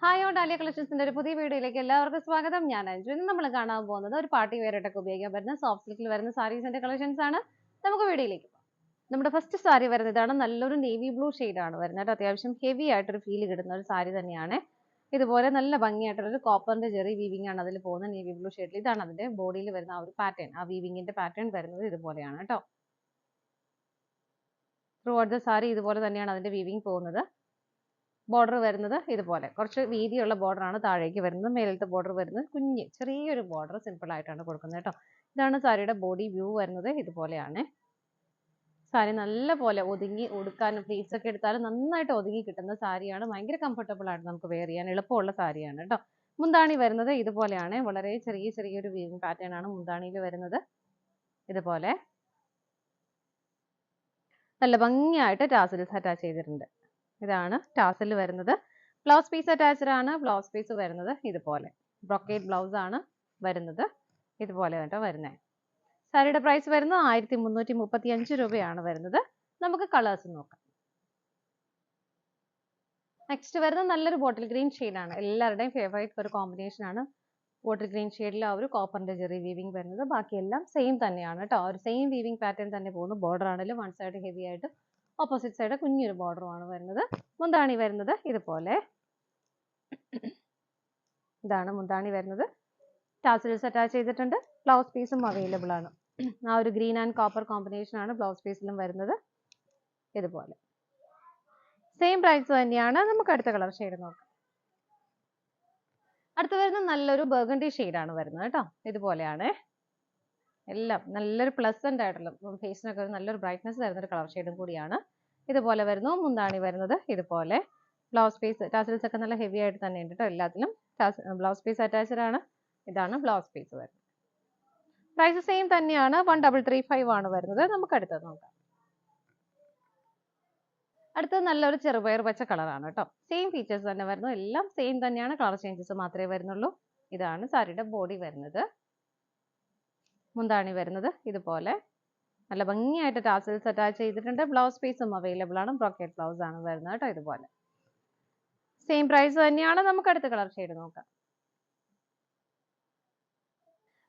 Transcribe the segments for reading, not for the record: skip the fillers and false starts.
Hi on dahlia കളക്ഷൻസിന്റെ ഒരു പുതിയ വീഡിയോയിലേക്ക് എല്ലാവർക്കും സ്വാഗതം. ഞാൻ അഞ്ജു. ഇന്ന് നമ്മൾ കാണാൻ പോകുന്നത് ഒരു പാർട്ടി വെയർ ആയിട്ടൊക്കെ ഉപയോഗിക്കാൻ പറ്റുന്ന സോഫ്റ്റ് സിൽക്കിൽ വരുന്ന സാരീസിന്റെ കളക്ഷൻസ് ആണ്. നമുക്ക് വീഡിയോയിലേക്ക് പോകാം. നമ്മുടെ ഫസ്റ്റ് സാരി വരുന്നത് ഇതാണ്. നല്ലൊരു നേവി ബ്ലൂ ആണ് വരുന്നത്. അത്യാവശ്യം ഹെവി ആയിട്ടൊരു ഫീൽ കിട്ടുന്ന ഒരു സാരി തന്നെയാണ്. ഇതുപോലെ നല്ല ഭംഗിയായിട്ടുള്ള ഒരു കോപ്പറിന്റെ ജെറി വീവിംഗ് ആണ് അതിൽ പോകുന്ന നേവി ബ്ലൂ ഷെയ്ഡിൽ. ഇതാണ് അതിന്റെ ബോഡിയിൽ വരുന്ന ആ ഒരു പാറ്റേൺ. ആ വീവിംഗിന്റെ പാറ്റേൺ വരുന്നത് ഇതുപോലെയാണ് കേട്ടോ. ത്രൂ ഔട്ട് ദ സാരി ഇതുപോലെ തന്നെയാണ് അതിന്റെ വീവിംഗ് പോകുന്നത്. ബോർഡർ വരുന്നത് ഇതുപോലെ കുറച്ച് വീതിയുള്ള ബോർഡർ ആണ് താഴേക്ക് വരുന്നത്. മേലത്തെ ബോർഡർ വരുന്നത് കുഞ്ഞ് ചെറിയൊരു ബോർഡർ സിമ്പിൾ ആയിട്ടാണ് കൊടുക്കുന്നത് കേട്ടോ. ഇതാണ് സാരിയുടെ ബോഡി വ്യൂ വരുന്നത്. ഇതുപോലെയാണ് സാരി. നല്ല പോലെ ഒതുങ്ങി ഉടുക്കാനും പ്ലീറ്റ്സ് ഒക്കെ എടുത്താലും നന്നായിട്ട് ഒതുങ്ങി കിട്ടുന്ന സാരിയാണ്. ഭയങ്കര കംഫർട്ടബിൾ ആയിട്ട് നമുക്ക് വെയർ ചെയ്യാൻ എളുപ്പമുള്ള സാരിയാണ് കേട്ടോ. മുന്താണി വരുന്നത് ഇതുപോലെയാണ്. വളരെ ചെറിയൊരു വീവിംഗ് പാറ്റേൺ ആണ് മുന്താണിയിൽ വരുന്നത്. ഇതുപോലെ നല്ല ഭംഗിയായിട്ട് ടാസൽസ് അറ്റാച്ച് ചെയ്തിട്ടുണ്ട്. ഇതാണ് ടാസൽ വരുന്നത്. ബ്ലൗസ് പീസ് അറ്റാച്ച്ഡ് ആണ്. ബ്ലൗസ് പീസ് വരുന്നത് ഇതുപോലെ ബ്രൊക്കേഡ് ബ്ലൗസ് ആണ് വരുന്നത്. ഇതുപോലെ കേട്ടോ വരുന്നത്. സാരിയുടെ പ്രൈസ് വരുന്നത് 1335 രൂപയാണ് വരുന്നത്. നമുക്ക് കളേഴ്സ് നോക്കാം. നെക്സ്റ്റ് വരുന്നത് നല്ലൊരു ബോട്ടിൽ ഗ്രീൻ ആണ്. എല്ലാവരുടെയും ഫേവറേറ്റ് ഒരു കോമ്പിനേഷൻ ആണ്. ബോട്ടിൽ ഗ്രീൻ ഷെയ്ഡിൽ ആ ഒരു കോപ്പറിന്റെ ജെറി വീവിംഗ് വരുന്നത്. ബാക്കിയെല്ലാം സെയിം തന്നെയാണ് കേട്ടോ. ഒരു സെയിം വീവിംഗ് പാറ്റേൺ തന്നെ പോകുന്നു. ബോർഡർ ആണെങ്കിലും വൺ സൈഡ് ഹെവി ആയിട്ട് ഓപ്പോസിറ്റ് സൈഡ് കുഞ്ഞൊരു ബോർഡറുമാണ് വരുന്നത്. മുന്താണി വരുന്നത് ഇതുപോലെ. ഇതാണ് മുന്താണി വരുന്നത്. ടാസൽസ് അറ്റാച്ച് ചെയ്തിട്ടുണ്ട്. ബ്ലൗസ് പീസും അവൈലബിൾ ആണ്. ആ ഒരു ഗ്രീൻ ആൻഡ് കോപ്പർ കോമ്പിനേഷൻ ആണ് ബ്ലൗസ് പീസിലും വരുന്നത്. ഇതുപോലെ സെയിം പ്രൈസ് തന്നെയാണ്. നമുക്ക് അടുത്ത കളർ ഷെയ്ഡ് നോക്കാം. അടുത്ത് വരുന്നത് നല്ലൊരു ബർഗണ്ടി ആണ് വരുന്നത് കേട്ടോ. ഇതുപോലെയാണ് എല്ലാം. നല്ലൊരു പ്ലസന്റ് ആയിട്ടുള്ള ഫേസിനൊക്കെ നല്ലൊരു ബ്രൈറ്റ്നസ് തരുന്ന ഒരു കളർ ഷെയ്ഡും കൂടിയാണ്. ഇതുപോലെ വരുന്നു. മുന്താണി വരുന്നത് ഇതുപോലെ. ബ്ലൗസ് പീസ് ടാസൽസ് ഒക്കെ നല്ല ഹെവി ആയിട്ട് തന്നെ ഉണ്ട് കേട്ടോ. എല്ലാത്തിലും ബ്ലൗസ് പീസ് അറ്റാച്ച്ഡ് ആണ്. ഇതാണ് ബ്ലൗസ് പീസ് വരുന്നത്. പ്രൈസ് സെയിം തന്നെയാണ്. 1335 ആണ് വരുന്നത്. നമുക്ക് അടുത്തത് നോക്കാം. അടുത്തത് നല്ലൊരു ചെറുപയർ പച്ച കളറാണ് കേട്ടോ. സെയിം ഫീച്ചേഴ്സ് തന്നെ വരുന്നു. എല്ലാം സെയിം തന്നെയാണ്. കളർ ചേഞ്ചസ് മാത്രമേ വരുന്നുള്ളൂ. ഇതാണ് സാരിയുടെ ബോഡി വരുന്നത്. മുന്താണി വരുന്നത് ഇതുപോലെ നല്ല ഭംഗിയായിട്ട് ടാസൽസ് അറ്റാച്ച് ചെയ്തിട്ടുണ്ട്. ബ്ലൗസ് പീസും അവൈലബിൾ ആണ്. ബ്രോക്കേഡ് ബ്ലൗസ് ആണ് വരുന്നത് കേട്ടോ. ഇതുപോലെ സെയിം പ്രൈസ് തന്നെയാണ്. നമുക്ക് അടുത്ത കളർ ഷെയ്ഡ് നോക്കാം.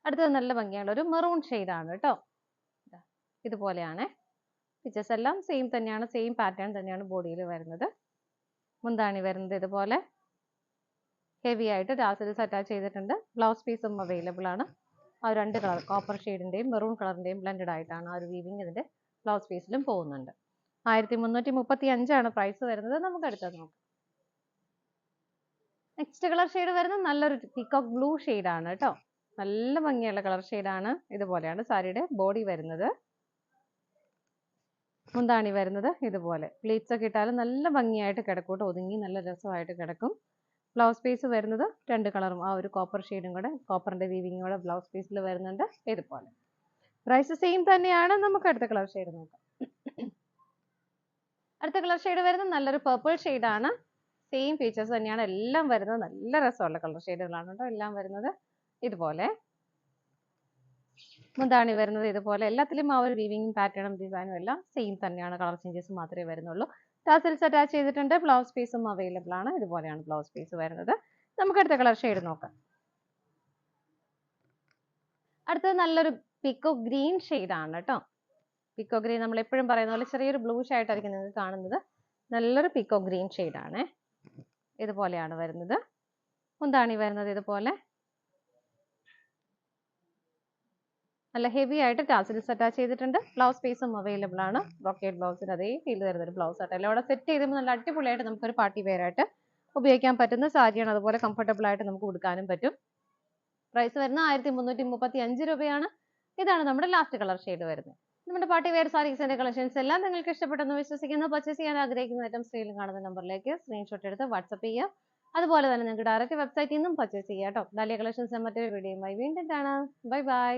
അടുത്തത് നല്ല ഭംഗിയുള്ള ഒരു മെറൂൺ ആണ് കേട്ടോ. ഇതുപോലെയാണ്. ഫീച്ചേഴ്സ് എല്ലാം സെയിം തന്നെയാണ്. സെയിം പാറ്റേൺ തന്നെയാണ് ബോഡിയിൽ വരുന്നത്. മുന്താണി വരുന്നത് ഇതുപോലെ ഹെവി ആയിട്ട് ടാസൽസ് അറ്റാച്ച് ചെയ്തിട്ടുണ്ട്. ബ്ലൗസ് പീസും അവൈലബിൾ ആണ്. ആ രണ്ട് കളർ കോപ്പർ ഷെയ്ഡിന്റെയും മെറൂൺ കളറിന്റെയും ബ്ലെൻഡഡ് ആയിട്ടാണ് ആ ഒരു വീവിംഗ് ഇതിന്റെ ബ്ലൗസ് പീസിലും പോകുന്നുണ്ട്. 1335 ആണ് പ്രൈസ് വരുന്നത്. നമുക്ക് അടുത്തത് നോക്കാം. നെക്സ്റ്റ് കളർ ഷെയ്ഡ് വരുന്നത് നല്ലൊരു പീകോക്ക് ബ്ലൂ ആണ് കേട്ടോ. നല്ല ഭംഗിയുള്ള കളർ ഷെയ്ഡാണ്. ഇതുപോലെയാണ് സാരിയുടെ ബോഡി വരുന്നത്. മുന്താണി വരുന്നത് ഇതുപോലെ. പ്ലീറ്റ്സ് ഒക്കെ ഇട്ടാലും നല്ല ഭംഗിയായിട്ട് കിടക്കൂട്ടോ. ഒതുങ്ങി നല്ല രസമായിട്ട് കിടക്കും. ബ്ലൗസ് പീസ് വരുന്നത് രണ്ട് കളറും ആ ഒരു കോപ്പർ ഷെയ്ഡും കൂടെ കോപ്പറിന്റെ വീവിംഗ് കൂടെ ബ്ലൗസ് പീസിൽ വരുന്നുണ്ട്. ഇതുപോലെ പ്രൈസ് സെയിം തന്നെയാണ്. നമുക്ക് അടുത്ത കളർ ഷെയ്ഡ് നോക്കാം. അടുത്ത കളർ ഷെയ്ഡ് വരുന്നത് നല്ലൊരു പർപ്പിൾ ആണ്. സെയിം ഫീച്ചേഴ്സ് തന്നെയാണ് എല്ലാം വരുന്നത്. നല്ല രസമുള്ള കളർ ഷെയ്ഡുകളാണ് കേട്ടോ എല്ലാം വരുന്നത്. ഇതുപോലെ മുന്താണി വരുന്നത് ഇതുപോലെ. എല്ലാത്തിലും ആ ഒരു വീവിംഗ് പാറ്റേണും ഡിസൈനും എല്ലാം സെയിം തന്നെയാണ്. കളർ ചേഞ്ചസ് മാത്രമേ വരുന്നുള്ളൂ. ടാസൽസ് അറ്റാച്ച് ചെയ്തിട്ടുണ്ട്. ബ്ലൗസ് പീസും അവൈലബിൾ ആണ്. ഇതുപോലെയാണ് ബ്ലൗസ് പീസ് വരുന്നത്. നമുക്ക് അടുത്ത കളർ ഷെയ്ഡ് നോക്കാം. അടുത്തത് നല്ലൊരു പീകോക്ക് ഗ്രീൻ ആണ് കേട്ടോ. പീകോക്ക് ഗ്രീൻ നമ്മൾ എപ്പോഴും പറയുന്ന പോലെ ചെറിയൊരു ബ്ലൂഷ് ആയിട്ടായിരിക്കും നിങ്ങൾക്ക് കാണുന്നത്. നല്ലൊരു പീകോക്ക് ഗ്രീൻ ആണ്. ഇതുപോലെയാണ് വരുന്നത്. മുന്താണി വരുന്നത് ഇതുപോലെ നല്ല ഹെവി ആയിട്ട് ടാസൽസ് അറ്റാച്ച് ചെയ്തിട്ടുണ്ട്. ബ്ലൗസ് പീസും അവൈലബിൾ ആണ്. ബ്രോക്കേഡ് ബ്ലൗസിന് അതേ ഫീൽ തരുന്നൊരു ബ്ലൗസ് ആയിട്ട് എല്ലാം അവിടെ സെറ്റ് ചെയ്തുമ്പോൾ നല്ല അടിപൊളിയായിട്ട് നമുക്കൊരു പാർട്ടി വെയർ ആയിട്ട് ഉപയോഗിക്കാൻ പറ്റുന്ന സാരിയാണ്. അതുപോലെ കംഫർട്ടബിൾ ആയിട്ട് നമുക്ക് കൊടുക്കാനും പറ്റും. പ്രൈസ് വരുന്നത് 1335 രൂപയാണ്. ഇതാണ് നമ്മുടെ ലാസ്റ്റ് കളർ ഷെയ്ഡ് വരുന്നത്. നമ്മുടെ പാർട്ടി വെയർ സാരീസിന്റെ കളക്ഷൻസ് എല്ലാം നിങ്ങൾക്ക് ഇഷ്ടപ്പെട്ടെന്ന് വിശ്വസിക്കുന്നു. പർച്ചേസ് ചെയ്യാൻ ആഗ്രഹിക്കുന്ന ഐറ്റം സ്ക്രീനിൽ കാണുന്ന നമ്പറിലേക്ക് സ്ക്രീൻഷോട്ട് എടുത്ത് വാട്സ്ആപ്പ് ചെയ്യുക. അതുപോലെ തന്നെ നിങ്ങൾക്ക് ഡയറക്റ്റ് വെബ്സൈറ്റിൽ നിന്നും പർച്ചേസ് ചെയ്യാം കേട്ടോ. ഡാലിയ കളക്ഷൻസ് മറ്റൊരു വീഡിയോയുമായി വീണ്ടും കാണാം. Bye bye.